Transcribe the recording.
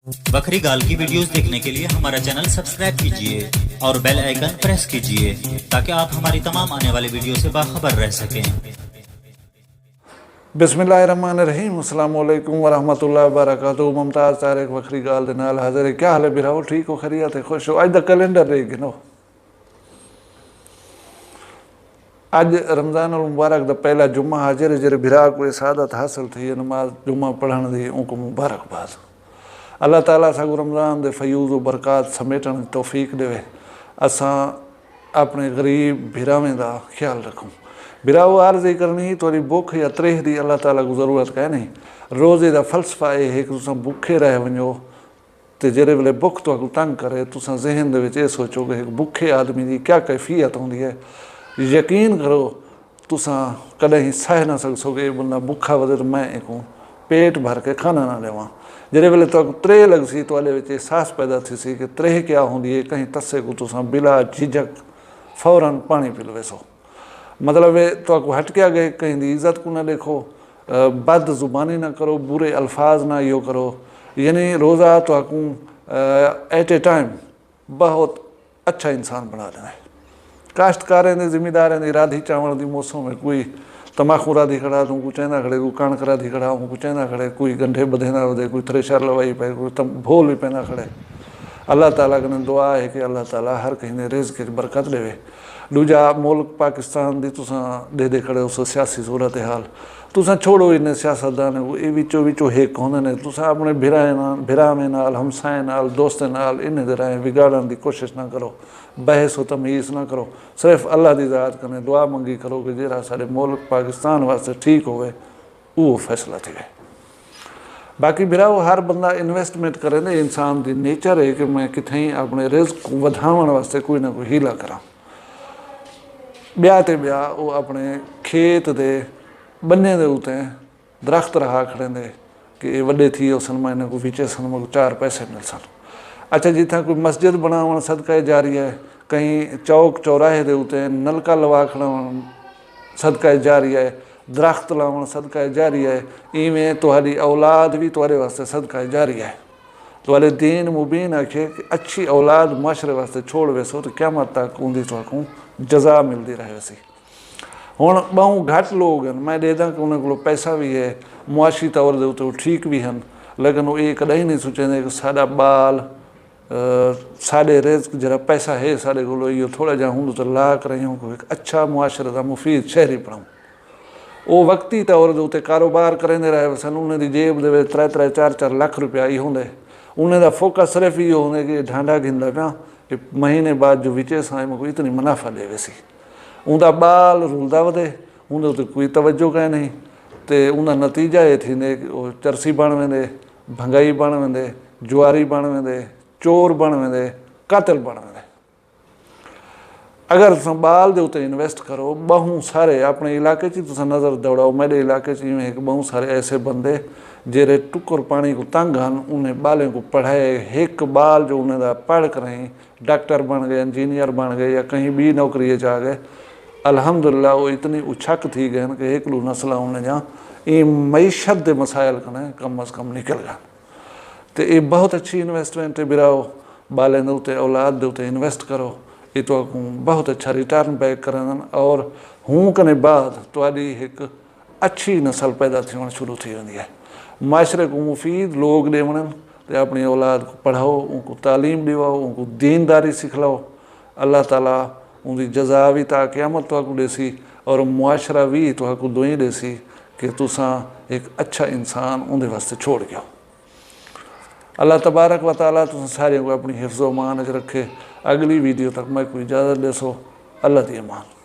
बकरी गाल की वीडियोस देखने के लिए हमारा चैनल सब्सक्राइब कीजिए और बेल आइकन प्रेस कीजिए ताकि आप हमारी तमाम आने वाली वीडियो से बाखबर रह सकें। बिस्मिल्लाहिर्रहमानिर्रहीम, अस्सलाम वालेकुम वरहमतुल्लाहि वबरकातुहू। मुमताज़ तारिक बकरी गाल दे नाल हाज़िर है। क्या हाल है बिराओ? ठीक हो? खैरियत है? खुश हो? अज दा कैलेंडर देख गिनो। अज रमज़ान उल मुबारक दा पहला जुम्मा हाजिर है। जेरे बिरा को सादत हासिल थी नमाज जुम्मा पढ़ण दी, उनको मुबारकबाद। अल्लाह ताला सागू रमज़ान दे फयूज़ व बरक़ात समेटण दी तौफ़ीक देवे। असां अपने गरीब बिरावें दा ख्याल रखूँ। बिराओ आर्ज़ी करनी थोड़ी भुख या त्रेह दी अल्लाह ताला को ज़रूरत कै नहीं। रोज़े दा फ़लसफ़ा यह है कि तुसां भुखे रह वञो तो जेरे वेले भुख तुहानू तंग करे तुसां ज़हन दे विच ये सोचो कि एक भुखे आदमी की क्या कैफियत होंदी है। यकीन करो तुसां कदें सह ना सकसो कि बंदा भुखा वजे तो मैं एक पेट भर के खाना ना लेवां। जेरे वेले तुहानू त्रेह लगसी तुहाडे विच एहसास पैदा थीसी कि त्रेह क्या होंदी है, कहीं तस्से को तुसां बिला झिझक फौरन पानी पी लवेसो। मतलब तो हट क्या गए, कहीं की इज्जत को ना देखो, बद जुबानी ना करो, बुरे अल्फाज ना यो करो। यानी रोज़ा तो एट ए टाइम बहुत अच्छा इंसान बना देना है। काश्तकारें दे जिमीदारें दी राधी चावल की मौसम में कोई तमाकू राधी खड़ा तो को चेंदा खड़े, कोई कणक राधी खड़ा को चेंदा खड़े, कोई गंढे बधेंदा वधे, कोई थ्रेशर लवाई पे, कोई भोल भी पैदा खड़े। अल्लाह ताला कने दुआ है कि अल्लाह ताला हर कहीं ने रिज़्क़ च बरकत देवे। दूजा मुल्क पाकिस्तान की तुसां दे खड़े हो सियासी सूरत हाल तुसां छोड़ो इन्हें सियासतदान ये विचों विचों हेक होंदे ने। तुसां अपने बिरावें नाल, हमसाएं नाल, दोस्तें नाल इन्हें दे राहें बिगाड़न की कोशिश ना करो। बहस व तमीज़ ना करो। सिर्फ अल्लाह की ज़ात कने दुआ मंगी करो कि जेड़ा साडे मुल्क पाकिस्तान वास्ते ठीक होवे वो फैसला थे। बाकी बिराओ हर बंदा इन्वेस्टमेंट करे ना, इंसान की नेचर है कि मैं कितें अपने रिज़्क़ को वधाउण वास्ते कोई ना कोई हीला करा। ब्याह ते ब्याह वो अपने खेत दे बन्ने दे उत्ते दरख्त रहा खड़े दे कि ये वड्डे थी सन, मैं इन्हें को विचे सन, मैं चार पैसे मिल सन। अच्छा जितना कोई मस्जिद बनावन सदका जारी है, कहीं चौक चौराहे दे उत्ते नलका लवा खड़ावन सदका जारी है, दरख्त लावन सदका जारी है। इवें तुहाडी औलाद भी तुहाडे वास्ते सदका जारी है। तुहाडे दीन मुबीन आखे कि अच्छी औलाद माशरे वास्ते छोड़ वेसो तो क़यामत तक उनकी तुहानू जजा मिलती रहे वैसी। हुण बहु घट लोग हैं, मैं देदा कि उन्होंने को पैसा भी है, मुआशी तौर के उत्ते ठीक भी हैं, लेकिन वो ये कदे नहीं सोचते कि साडा बाल साढ़े रिज़्क़ जरा पैसा है साढ़े को यो थोड़ा जा होंदो तो ला कर को एक अच्छा मुआशरे का मुफीद शहरी बनाऊँ। वो वक्ती तौर के उत्ते कारोबार करेंदे रहे सन। उन्हें जेब दे 3-3 4-4 लाख रुपया ही होंदे। उन्हें दा फोकस सिर्फ यो होंदे कि ढांडा घिंदा पिया कि महीने बाद जो विचे साए में कोई इतनी मुनाफा ले वैसी। उनका बाल रुलदा वधे, उन्हें उत्ते कोई तवज्जो कै नहीं। तो उनका नतीजा ये थींदे कि वो चरसी बण वेंदे, भंगाई बण वेंदे, जुआरी बण वेंदे, चोर बण वेंदे, कातिल बण वेंदे। अगर तुम बाल के उत्ते इन्वेस्ट करो, बहु सारे अपने इलाके तुम नज़र दौड़ाओ, मेरे इलाके इवें एक बहु सारे ऐसे बंदे जेरे टुकर पानी को तंग हैं, उन्हें बालें को पढ़ाए, एक बाल जो उन्हें दा पढ़ कर डॉक्टर बन गए, इंजीनियर बन गए या कहीं भी नौकरी जा गए। अल्हम्दुलिल्लाह वो इतनी उछक थी गए कि एक लू नस्ल उन्हें जा ये मईशत के मसाइल कने कम अज़ कम निकल गए। तो ये बहुत अच्छी इन्वेस्टमेंट है बिराओ। बालें दे उत्ते औलाद दे उत्ते इन्वेस्ट करो, ये तो बहुत अच्छा रिटर्न बैक करन और हूँ कने बाद तुहाडी एक अच्छी नस्ल पैदा थी शुरू थी वेंदी है। माशरे को मुफीद लोग देवण तो अपनी औलाद को पढ़ाओ, उनको तालीम दिवाओ, उनको दीनदारी सिखलाओ। अल्लाह ताला उनकी जजा भी ता क़यामत तुहाकू देसी और मुआशरा भी तुहाकू दुई देसी कि तुसां एक अच्छा इंसान उनके वास्ते छोड़ गया। अल्लाह तबारक व तआला तुम सारे को अपनी हिफ्ज़ व मान च रखे। अगली वीडियो तक मैं कोई इजाज़त देसो। अल्लाह दी अमान।